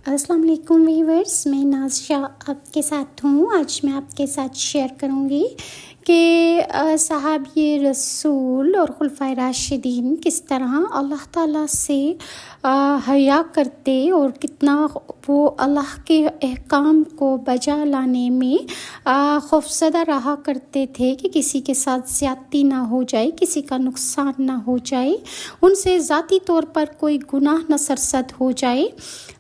السلام علیکم ویورز، میں نازشہ آپ کے ساتھ ہوں۔ آج میں آپ کے ساتھ شیئر کروں گی کہ صحابی رسول اور خلفائے راشدین کس طرح اللہ تعالیٰ سے حیا کرتے اور کتنا وہ اللہ کے احکام کو بجا لانے میں خوفزدہ رہا کرتے تھے کہ کسی کے ساتھ زیادتی نہ ہو جائے، کسی کا نقصان نہ ہو جائے، ان سے ذاتی طور پر کوئی گناہ نہ سرزد ہو جائے۔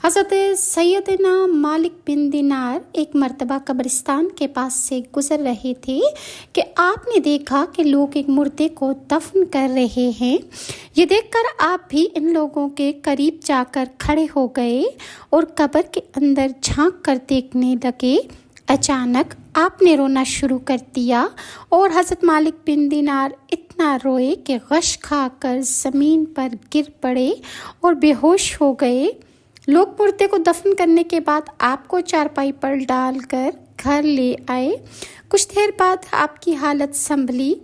حضرت سیدنا مالک بن دینار ایک مرتبہ قبرستان کے پاس سے گزر رہے تھے کہ آپ نے دیکھا کہ لوگ ایک مردے کو دفن کر رہے ہیں۔ یہ دیکھ کر آپ بھی ان لوگوں کے قریب جا کر کھڑے ہو گئے اور قبر کے اندر جھانک کر دیکھنے لگے۔ اچانک آپ نے رونا شروع کر دیا اور حضرت مالک بن دینار اتنا روئے کہ غش کھا کر زمین پر گر پڑے اور بے ہوش ہو گئے۔ لوگ مردے کو دفن کرنے کے بعد آپ کو چارپائی پر ڈال کر گھر لے آئے۔ کچھ دیر بعد آپ کی حالت سنبھلی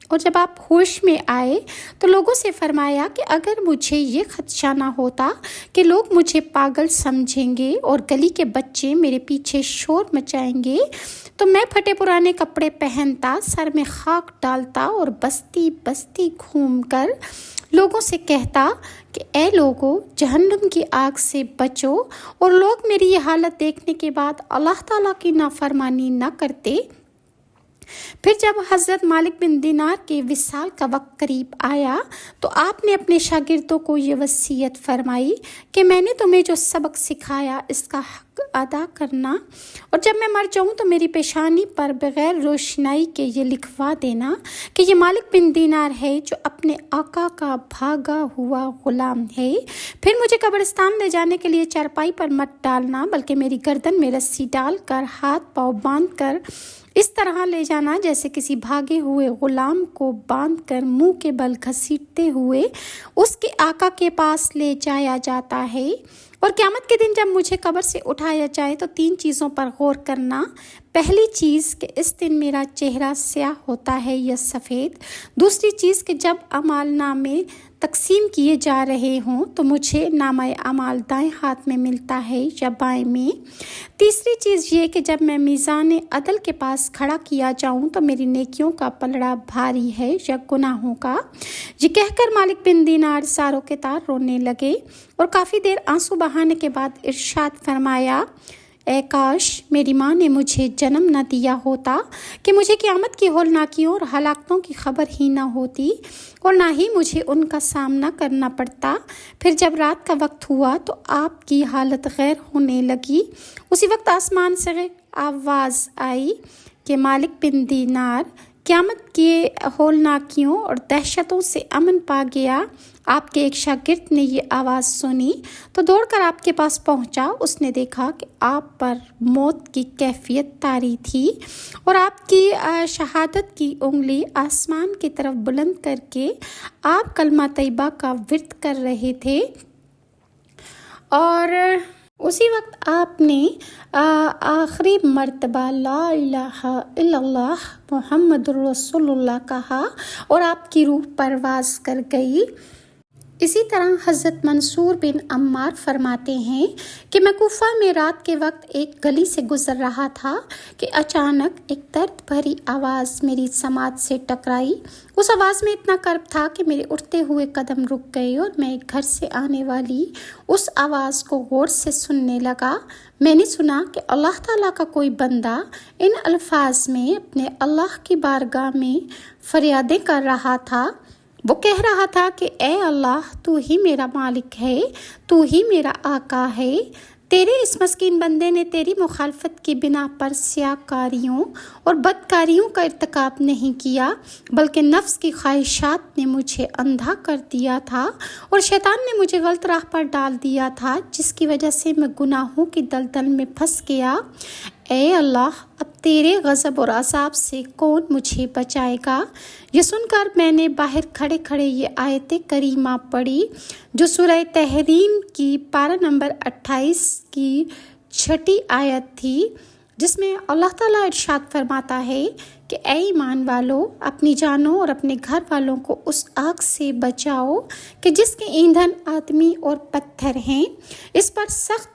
اور جب آپ ہوش میں آئے تو لوگوں سے فرمایا کہ اگر مجھے یہ خدشہ نہ ہوتا کہ لوگ مجھے پاگل سمجھیں گے اور گلی کے بچے میرے پیچھے شور مچائیں گے تو میں پھٹے پرانے کپڑے پہنتا، سر میں خاک ڈالتا اور بستی بستی گھوم کر لوگوں سے کہتا کہ اے لوگو، جہنم کی آگ سے بچو، اور لوگ میری یہ حالت دیکھنے کے بعد اللہ تعالیٰ کی نافرمانی نہ کرتے۔ پھر جب حضرت مالک بن دینار کے وصال کا وقت قریب آیا تو آپ نے اپنے شاگردوں کو یہ وصیت فرمائی کہ میں نے تمہیں جو سبق سکھایا اس کا حق ادا کرنا، اور جب میں مر جاؤں تو میری پیشانی پر بغیر روشنائی کے یہ لکھوا دینا کہ یہ مالک بن دینار ہے جو اپنے آقا کا بھاگا ہوا غلام ہے۔ پھر مجھے قبرستان لے جانے کے لیے چارپائی پر مت ڈالنا بلکہ میری گردن میں رسی ڈال کر ہاتھ پاؤں باندھ کر اس طرح لے جانا جیسے کسی بھاگے ہوئے غلام کو باندھ کر منہ کے بل گھسیٹتے ہوئے اس کے آقا کے پاس لے جایا جاتا ہے۔ اور قیامت کے دن جب مجھے قبر سے اٹھایا جائے تو 3 چیزوں پر غور کرنا۔ پہلی چیز کہ اس دن میرا چہرہ سیاہ ہوتا ہے یا سفید۔ دوسری چیز کہ جب اعمال نامے تقسیم کیے جا رہے ہوں تو مجھے نامہ اعمال دائیں ہاتھ میں ملتا ہے یا بائیں میں۔ تیسری چیز یہ کہ جب میں میزان عدل کے پاس کھڑا کیا جاؤں تو میری نیکیوں کا پلڑا بھاری ہے یا گناہوں کا۔ یہ کہہ کر مالک بن دینار ساروں کے تار رونے لگے اور کافی دیر آنسو بہانے کے بعد ارشاد فرمایا، اے کاش میری ماں نے مجھے جنم نہ دیا ہوتا کہ مجھے قیامت کی ہولناکیوں اور ہلاکتوں کی خبر ہی نہ ہوتی اور نہ ہی مجھے ان کا سامنا کرنا پڑتا۔ پھر جب رات کا وقت ہوا تو آپ کی حالت غیر ہونے لگی۔ اسی وقت آسمان سے آواز آئی کہ مالک بن دینار قیامت کے ہولناکیوں اور دہشتوں سے امن پا گیا۔ آپ کے ایک شاگرد نے یہ آواز سنی تو دوڑ کر آپ کے پاس پہنچا۔ اس نے دیکھا کہ آپ پر موت کی کیفیت طاری تھی اور آپ کی شہادت کی انگلی آسمان کی طرف بلند کر کے آپ کلمہ طیبہ کا ورد کر رہے تھے، اور اسی وقت آپ نے آخری مرتبہ لا الہ الا اللہ محمد رسول اللہ کہا اور آپ کی روح پرواز کر گئی۔ اسی طرح حضرت منصور بن عمار فرماتے ہیں کہ میں کوفہ میں رات کے وقت ایک گلی سے گزر رہا تھا کہ اچانک ایک درد بھری آواز میری سماعت سے ٹکرائی۔ اس آواز میں اتنا کرب تھا کہ میرے اٹھتے ہوئے قدم رک گئے اور میں ایک گھر سے آنے والی اس آواز کو غور سے سننے لگا۔ میں نے سنا کہ اللہ تعالیٰ کا کوئی بندہ ان الفاظ میں اپنے اللہ کی بارگاہ میں فریادیں کر رہا تھا۔ وہ کہہ رہا تھا کہ اے اللہ، تو ہی میرا مالک ہے، تو ہی میرا آقا ہے۔ تیرے اس مسکین بندے نے تیری مخالفت کی بنا پر سیاہ کاریوں اور بدکاریوں کا ارتکاب نہیں کیا بلکہ نفس کی خواہشات نے مجھے اندھا کر دیا تھا اور شیطان نے مجھے غلط راہ پر ڈال دیا تھا جس کی وجہ سے میں گناہوں کی دلدل میں پھنس گیا۔ اے اللہ، اب تیرے غضب اور عذاب سے کون مجھے بچائے گا؟ یہ سن کر میں نے باہر کھڑے کھڑے یہ آیت کریمہ پڑھی جو سورہ تحریم کی پارہ نمبر 28 کی 6 آیت تھی، جس میں اللہ تعالیٰ ارشاد فرماتا ہے کہ اے ایمان والو، اپنی جانوں اور اپنے گھر والوں کو اس آگ سے بچاؤ کہ جس کے ایندھن آدمی اور پتھر ہیں، اس پر سخت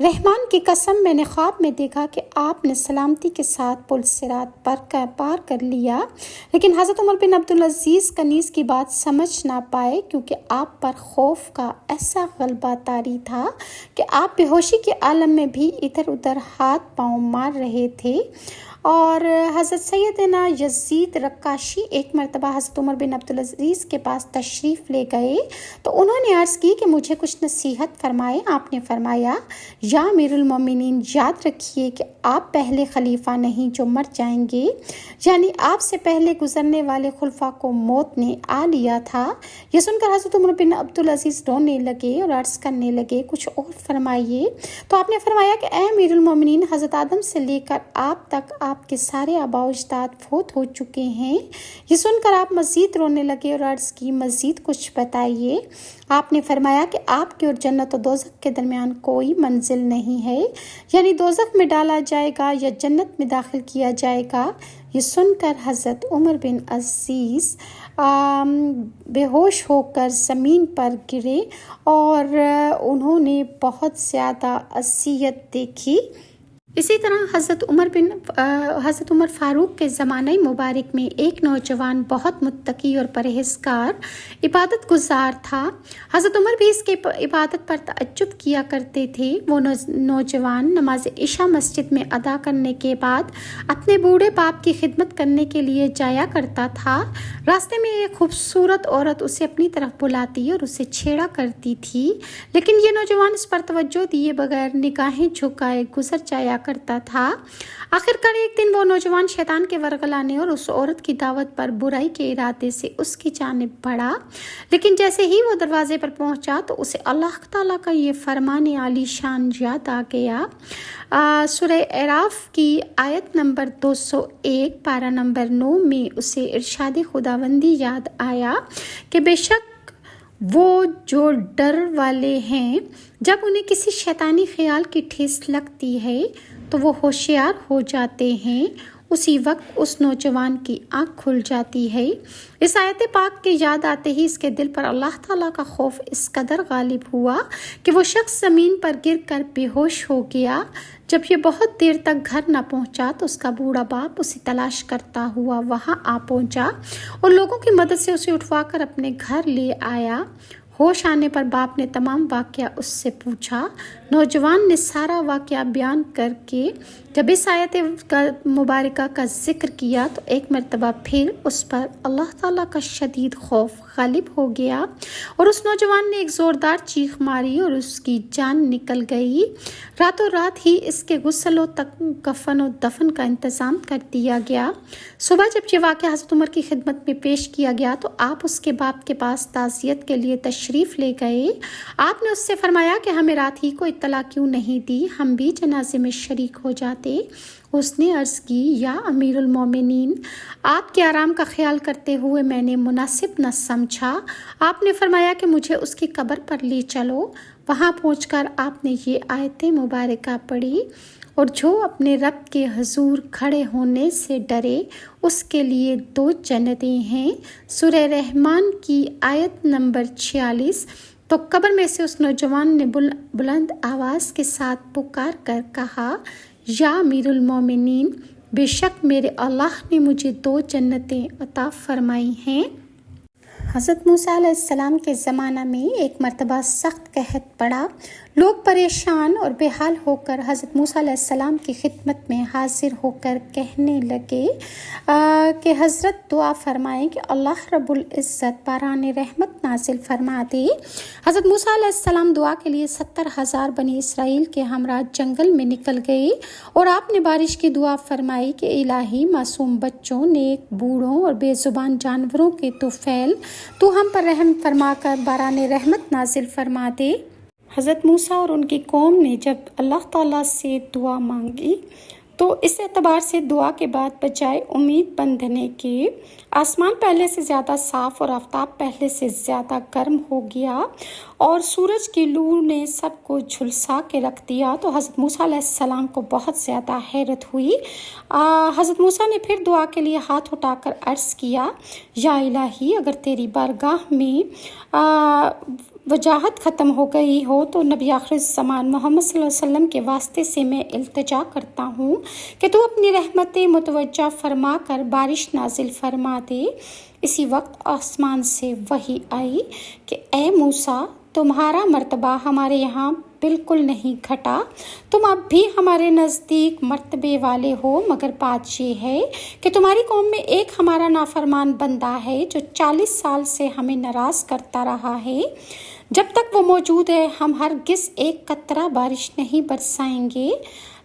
رحمان کی قسم میں نے خواب میں دیکھا کہ آپ نے سلامتی کے ساتھ پل صراط پار کر لیا، لیکن حضرت عمر بن عبدالعزیز کنیز کی بات سمجھ نہ پائے، کیونکہ آپ پر خوف کا ایسا غلبہ طاری تھا کہ آپ بے ہوشی کے عالم میں بھی ادھر ادھر ہاتھ پاؤں مار رہے تھے۔ اور حضرت سیدنا یزید رقاشی ایک مرتبہ حضرت عمر بن عبدالعزیز کے پاس تشریف لے گئے تو انہوں نے عرض کی کہ مجھے کچھ نصیحت فرمائے۔ آپ نے فرمایا، یا امیر المومنین، یاد رکھیے کہ آپ پہلے خلیفہ نہیں جو مر جائیں گے، یعنی آپ سے پہلے گزرنے والے خلفاء کو موت نے آ لیا تھا۔ یہ سن کر حضرت عمر بن عبدالعزیز رونے لگے اور عرض کرنے لگے، کچھ اور فرمائیے۔ تو آپ نے فرمایا کہ اے امیر المومنین، حضرت آدم سے لے کر آپ تک آپ کے سارے آباء و اجداد فوت ہو چکے ہیں۔ یہ سن کر آپ مزید رونے لگے اور عرض کی، مزید کچھ بتائیے۔ آپ نے فرمایا کہ آپ کے اور جنت و دوزخ کے درمیان کوئی منزل نہیں ہے، یعنی دوزخ میں ڈالا جائے گا یا جنت میں داخل کیا جائے گا۔ یہ سن کر حضرت عمر بن عزیز بے ہوش ہو کر زمین پر گرے اور انہوں نے بہت زیادہ اذیت دیکھی۔ اسی طرح حضرت عمر فاروق کے زمانہ مبارک میں ایک نوجوان بہت متقی اور پرہیزگار عبادت گزار تھا۔ حضرت عمر بھی اس کے عبادت پر تعجب کیا کرتے تھے۔ وہ نوجوان نماز عشاء مسجد میں ادا کرنے کے بعد اپنے بوڑھے باپ کی خدمت کرنے کے لیے جایا کرتا تھا۔ راستے میں ایک خوبصورت عورت اسے اپنی طرف بلاتی اور اسے چھیڑا کرتی تھی، لیکن یہ نوجوان اس پر توجہ دیے بغیر نگاہیں جھکائے گزر جایا کرتا تھا۔ آخر کار ایک دن وہ نوجوان شیطان کے ورغلانے اور اس عورت کی دعوت پر برائی کے ارادے سے اس کی جانب بڑھا، لیکن جیسے ہی وہ دروازے پر پہنچا تو اسے اللہ تعالیٰ کا یہ فرمان عالی شان یاد آ گیا۔ سورہ اعراف کی آیت نمبر 201 پارہ نمبر 9 میں اسے ارشاد خداوندی یاد آیا کہ بے شک وہ جو ڈر والے ہیں، جب انہیں کسی شیطانی خیال کی ٹھیس لگتی ہے تو وہ ہوشیار ہو جاتے ہیں۔ اسی وقت اس نوجوان کی آنکھ کھل جاتی ہے۔ اس آیت پاک کے یاد آتے ہی اس کے دل پر اللہ تعالیٰ کا خوف اس قدر غالب ہوا کہ وہ شخص زمین پر گر کر بے ہوش ہو گیا۔ جب یہ بہت دیر تک گھر نہ پہنچا تو اس کا بوڑھا باپ اسے تلاش کرتا ہوا وہاں آ پہنچا اور لوگوں کی مدد سے اسے اٹھوا کر اپنے گھر لے آیا۔ ہوش آنے پر باپ نے تمام واقعہ اس سے پوچھا۔ نوجوان نے سارا واقعہ بیان کر کے جب اس آیت مبارکہ کا ذکر کیا تو ایک مرتبہ پھر اس پر اللہ تعالیٰ کا شدید خوف غالب ہو گیا اور اس نوجوان نے ایک زوردار چیخ ماری اور اس کی جان نکل گئی۔ راتوں رات ہی اس کے غسل و کفن و دفن کا انتظام کر دیا گیا۔ صبح جب یہ واقعہ حضرت عمر کی خدمت میں پیش کیا گیا تو آپ اس کے باپ کے پاس تعزیت کے لیے تشریف لے گئے۔ آپ نے اس سے فرمایا کہ ہمیں رات ہی کو اطلاع کیوں نہیں دی، ہم بھی جنازے میں شریک ہو جاتے۔ اس نے عرض کی، یا امیر المومنین، آپ کے آرام کا خیال کرتے ہوئے میں نے مناسب نہ سمجھا۔ آپ نے فرمایا کہ مجھے اس کی قبر پر لے چلو۔ وہاں پہنچ کر آپ نے یہ آیت مبارکہ پڑھی، اور جو اپنے رب کے حضور کھڑے ہونے سے ڈرے اس کے لیے 2 جنتیں ہیں۔ سورہ رحمان کی آیت نمبر 46۔ تو قبر میں سے اس نوجوان نے بلند آواز کے ساتھ پکار کر کہا، یا امیر المومنین، بے شک میرے اللہ نے مجھے 2 جنتیں عطا فرمائی ہیں۔ حضرت موسیٰ علیہ السلام کے زمانہ میں ایک مرتبہ سخت قحط پڑا۔ لوگ پریشان اور بے حال ہو کر حضرت موسیٰ علیہ السلام کی خدمت میں حاضر ہو کر کہنے لگے کہ حضرت دعا فرمائیں کہ اللہ رب العزت باران رحمت نازل فرما دے۔ حضرت موسیٰ علیہ السلام دعا کے لیے 70,000 بنی اسرائیل کے ہمراہ جنگل میں نکل گئے اور آپ نے بارش کی دعا فرمائی کہ الہی، معصوم بچوں، نیک بوڑھوں اور بے زبان جانوروں کے طفیل، تو ہم پر رحم فرما کر باران رحمت نازل فرما دے۔ حضرت موسیٰ اور ان کی قوم نے جب اللہ تعالیٰ سے دعا مانگی تو اس اعتبار سے دعا کے بعد بجائے امید بندھنے کے آسمان پہلے سے زیادہ صاف اور آفتاب پہلے سے زیادہ گرم ہو گیا اور سورج کی لو نے سب کو جھلسا کے رکھ دیا۔ تو حضرت موسیٰ علیہ السلام کو بہت زیادہ حیرت ہوئی۔ حضرت موسیٰ نے پھر دعا کے لیے ہاتھ اٹھا کر عرض کیا، یا الہی، اگر تیری بارگاہ میں وجاہت ختم ہو گئی ہو تو نبی آخر زمان محمد صلی اللہ علیہ وسلم کے واسطے سے میں التجا کرتا ہوں کہ تو اپنی رحمت متوجہ فرما کر بارش نازل فرما دے۔ اسی وقت آسمان سے وحی آئی کہ اے موسیٰ، تمہارا مرتبہ ہمارے یہاں بالکل نہیں گھٹا، تم اب بھی ہمارے نزدیک مرتبے والے ہو، مگر بات یہ ہے کہ تمہاری قوم میں ایک ہمارا نافرمان بندہ ہے جو 40 سال سے ہمیں ناراض کرتا رہا ہے۔ جب تک وہ موجود ہے ہم ہرگز ایک قطرہ بارش نہیں برسائیں گے،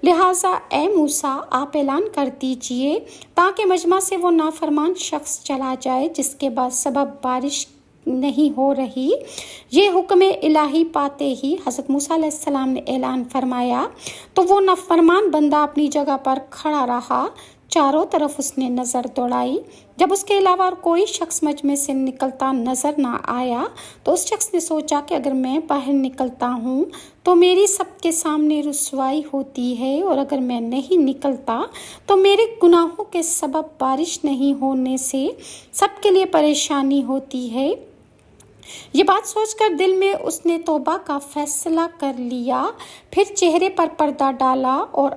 لہٰذا اے موسیٰ آپ اعلان کر دیجئے تاکہ مجمع سے وہ نافرمان شخص چلا جائے جس کے بعد سبب بارش نہیں ہو رہی۔ یہ حکم الہی پاتے ہی حضرت موسیٰ علیہ السلام نے اعلان فرمایا تو وہ نافرمان بندہ اپنی جگہ پر کھڑا رہا، چاروں طرف اس نے نظر دوڑائی۔ جب اس کے علاوہ اور کوئی شخص مجمع سے نکلتا نظر نہ آیا تو اس شخص نے سوچا کہ اگر میں باہر نکلتا ہوں تو میری سب کے سامنے رسوائی ہوتی ہے، اور اگر میں نہیں نکلتا تو میرے گناہوں کے سبب بارش نہیں ہونے سے سب کے لیے پریشانی ہوتی ہے۔ یہ بات سوچ کر دل میں اس نے توبہ کا فیصلہ کر لیا، پھر چہرے پر پردہ ڈالا اور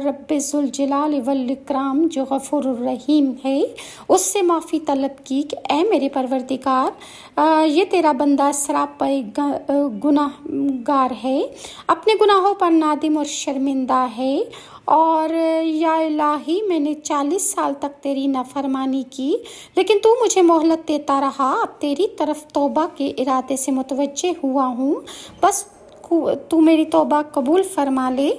رب ذوالجلال والاکرام جو غفور الرحیم ہے اس سے معافی طلب کی کہ اے میرے پروردگار، یہ تیرا بندہ سراپے گناہ گار ہے، اپنے گناہوں پر نادم اور شرمندہ ہے، اور یا الہی میں نے 40 سال تک تیری نافرمانی کی لیکن تو مجھے مہلت دیتا رہا، اب تیری طرف توبہ کے ارادے سے متوجہ ہوا ہوں، بس تو میری توبہ قبول فرما لے۔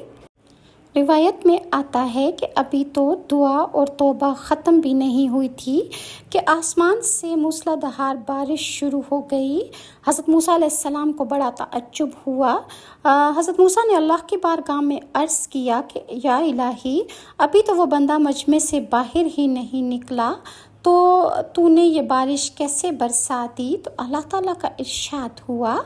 روایت میں آتا ہے کہ ابھی تو دعا اور توبہ ختم بھی نہیں ہوئی تھی کہ آسمان سے موسلا دھار بارش شروع ہو گئی۔ حضرت موسیٰ علیہ السلام کو بڑا تعجب ہوا۔ حضرت موسیٰ نے اللہ کی بارگاہ میں عرض کیا کہ یا الہی، ابھی تو وہ بندہ مجمع سے باہر ہی نہیں نکلا تو نے یہ بارش کیسے برسا دی؟ تو اللہ تعالیٰ کا ارشاد ہوا،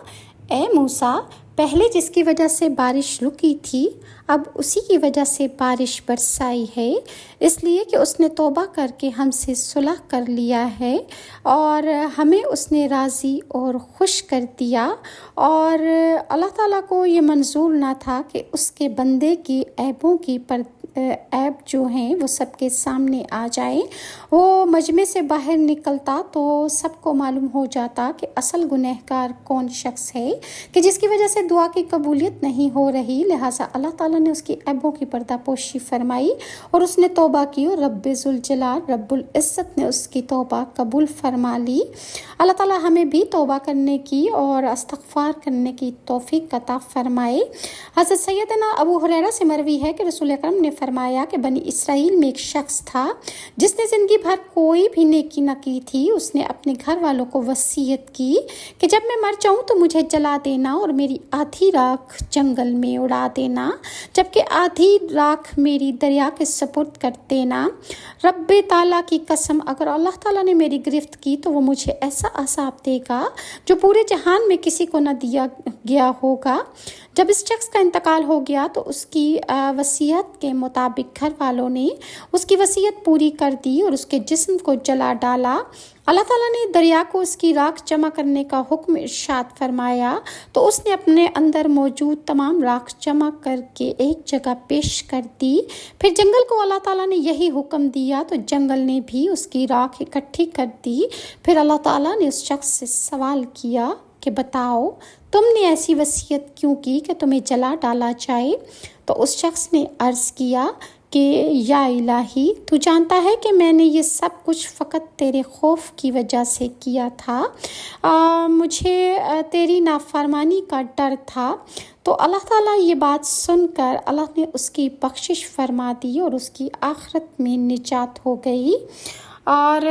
اے موسیٰ، پہلے جس کی وجہ سے بارش رکی تھی اب اسی کی وجہ سے بارش برسائی ہے، اس لیے کہ اس نے توبہ کر کے ہم سے صلح کر لیا ہے اور ہمیں اس نے راضی اور خوش کر دیا، اور اللہ تعالیٰ کو یہ منظور نہ تھا کہ اس کے بندے کی عیبوں کی عیب جو ہیں وہ سب کے سامنے آ جائیں۔ وہ مجمع سے باہر نکلتا تو سب کو معلوم ہو جاتا کہ اصل گنہگار کون شخص ہے کہ جس کی وجہ سے دعا کی قبولیت نہیں ہو رہی، لہٰذا اللہ تعالیٰ نے اس کی عیبوں کی پردہ پوشی فرمائی اور اس نے توبہ کی، اور رب ذوالجلال رب العزت نے اس کی توبہ قبول فرما لی۔ اللہ تعالیٰ ہمیں بھی توبہ کرنے کی اور استغفار کرنے کی توفیق عطا فرمائے۔ حضرت سیدنا ابو ہریرہ سے مروی ہے کہ رسول اکرم نے فرمایا کہ بنی اسرائیل میں ایک شخص تھا جس نے زندگی بھر کوئی بھی نیکی نہ کی تھی۔ اس نے اپنے گھر والوں کو وصیت کی کہ جب میں مر جاؤں تو مجھے جلا دینا اور میری آدھی راکھ جنگل میں اڑا دینا، جبکہ آدھی راکھ میری دریا کے سپرد کر دینا۔ رب تعالیٰ کی قسم، اگر اللہ تعالیٰ نے میری گرفت کی تو وہ مجھے ایسا عذاب دے گا جو پورے جہان میں کسی کو نہ دیا گیا ہوگا۔ جب اس شخص کا انتقال ہو گیا تو اس کی وصیت کے مطابق گھر والوں نے اس کی وصیت پوری کر دی اور اس کے جسم کو جلا ڈالا۔ اللہ تعالیٰ نے دریا کو اس کی راکھ جمع کرنے کا حکم ارشاد فرمایا تو اس نے اپنے اندر موجود تمام راکھ جمع کر کے ایک جگہ پیش کر دی۔ پھر جنگل کو اللہ تعالیٰ نے یہی حکم دیا تو جنگل نے بھی اس کی راکھ اکٹھی کر دی۔ پھر اللہ تعالیٰ نے اس شخص سے سوال کیا کہ بتاؤ تم نے ایسی وصیت کیوں کی کہ تمہیں جلا ڈالا جائے؟ تو اس شخص نے عرض کیا کہ یا الہی، تو جانتا ہے کہ میں نے یہ سب کچھ فقط تیرے خوف کی وجہ سے کیا تھا، مجھے تیری نافرمانی کا ڈر تھا۔ تو اللہ تعالیٰ یہ بات سن کر اللہ نے اس کی بخشش فرما دی اور اس کی آخرت میں نجات ہو گئی۔ اور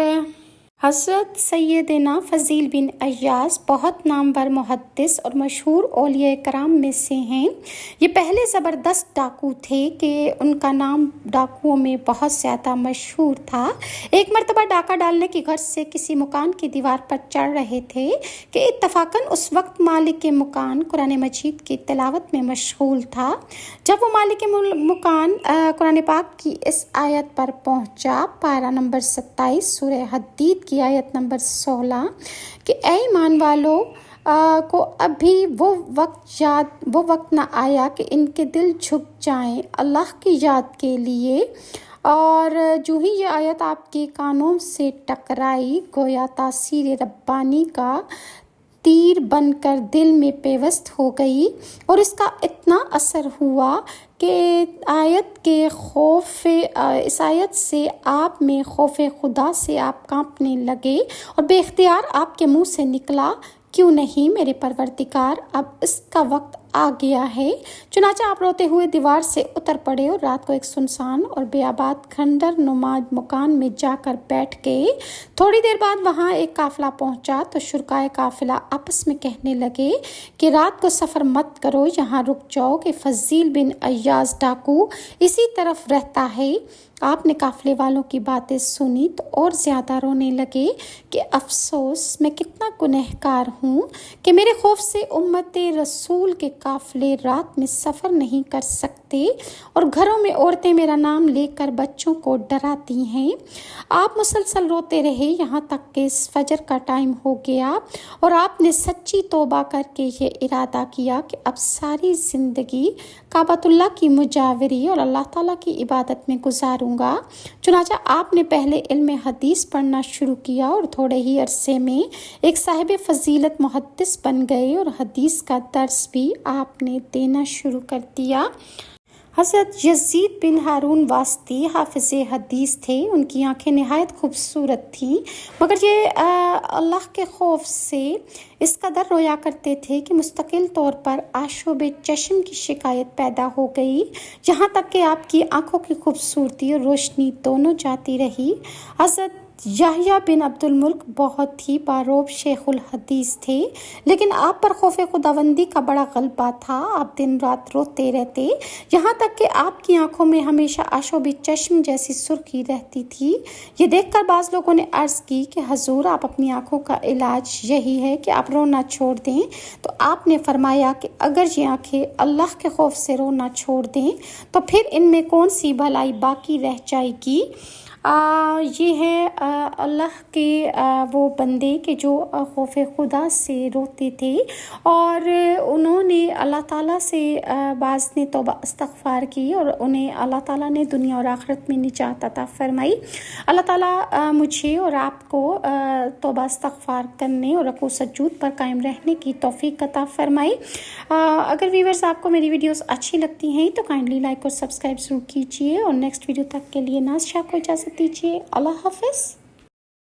حضرت سیدنا فضیل بن عیاض بہت نامور محدث اور مشہور اولیاء کرام میں سے ہیں۔ یہ پہلے زبردست ڈاکو تھے کہ ان کا نام ڈاکوؤں میں بہت زیادہ مشہور تھا۔ ایک مرتبہ ڈاکہ ڈالنے کی غرض سے کسی مکان کی دیوار پر چڑھ رہے تھے کہ اتفاقاً اس وقت مالک مکان قرآن مجید کی تلاوت میں مشغول تھا۔ جب وہ مالک مکان قرآن پاک کی اس آیت پر پہنچا، پارہ نمبر 27 سورہ حدید کی آیت نمبر 16 کہ اے ایمان والو، کو ابھی وہ وقت نہ آیا کہ ان کے دل جھک جائیں اللہ کی یاد کے لیے۔ اور جو ہی یہ آیت آپ کے کانوں سے ٹکرائی، گویا تاثیر ربانی کا تیر بن کر دل میں پیوست ہو گئی، اور اس کا اتنا اثر ہوا کہ اس آیت سے آپ میں خوف خدا سے آپ کانپنے لگے، اور بے اختیار آپ کے منہ سے نکلا، کیوں نہیں میرے پروردگار، اب اس کا وقت آ گیا ہے۔ چنانچہ آپ روتے ہوئے دیوار سے اتر پڑے اور رات کو ایک سنسان اور بیاباد کھنڈر نما مکان میں جا کر بیٹھ گئے۔ تھوڑی دیر بعد وہاں ایک قافلہ پہنچا تو شرکائے قافلہ آپس میں کہنے لگے کہ رات کو سفر مت کرو، یہاں رک جاؤ کہ فضیل بن ایاز ڈاکو اسی طرف رہتا ہے۔ آپ نے قافلے والوں کی باتیں سنی تو اور زیادہ رونے لگے کہ افسوس، میں کتنا گنہگار ہوں کہ میرے خوف سے امت رسول کے قافلے رات میں سفر نہیں کر سکتے، اور گھروں میں عورتیں میرا نام لے کر بچوں کو ڈراتی ہیں۔ آپ مسلسل روتے رہے یہاں تک کہ فجر کا ٹائم ہو گیا، اور آپ نے سچی توبہ کر کے یہ ارادہ کیا کہ اب ساری زندگی کعبۃ اللہ کی مجاوری اور اللہ تعالیٰ کی عبادت میں گزاروں گا۔ چنانچہ آپ نے پہلے علم حدیث پڑھنا شروع کیا اور تھوڑے ہی عرصے میں ایک صاحب فضیلت محدث بن گئے، اور حدیث کا درس بھی آپ نے دینا شروع کر دیا۔ حضرت یزید بن ہارون واسطی حافظ حدیث تھے، ان کی آنکھیں نہایت خوبصورت تھیں، مگر یہ اللہ کے خوف سے اس قدر رویا کرتے تھے کہ مستقل طور پر آشوب چشم کی شکایت پیدا ہو گئی، یہاں تک کہ آپ کی آنکھوں کی خوبصورتی اور روشنی دونوں جاتی رہی۔ حضرت یحییٰ بن عبد الملک بہت ہی باروب شیخ الحدیث تھے، لیکن آپ پر خوف خداوندی کا بڑا غلبہ تھا۔ آپ دن رات روتے رہتے، یہاں تک کہ آپ کی آنکھوں میں ہمیشہ آشوب چشم جیسی سرخی رہتی تھی۔ یہ دیکھ کر بعض لوگوں نے عرض کی کہ حضور، آپ اپنی آنکھوں کا علاج یہی ہے کہ آپ رونا چھوڑ دیں، تو آپ نے فرمایا کہ اگر یہ آنکھیں اللہ کے خوف سے رونا چھوڑ دیں تو پھر ان میں کون سی بھلائی باقی رہ جائے گی۔ یہ ہے اللہ کے وہ بندے کہ جو خوف خدا سے روتے تھے، اور انہوں نے اللہ تعالیٰ سے بعض نے توبہ استغفار کی، اور انہیں اللہ تعالیٰ نے دنیا اور آخرت میں نجات عطا فرمائی۔ اللہ تعالیٰ مجھے اور آپ کو توبہ استغفار کرنے اور رکوع سجود پر قائم رہنے کی توفیق عطا فرمائی۔ اگر ویورز آپ کو میری ویڈیوز اچھی لگتی ہیں تو کائنڈلی لائک اور سبسکرائب ضرور کیجیے، اور نیکسٹ ویڈیو تک کے لیے ناز شاہ کو اجازت دیجیے۔ اللہ حافظ۔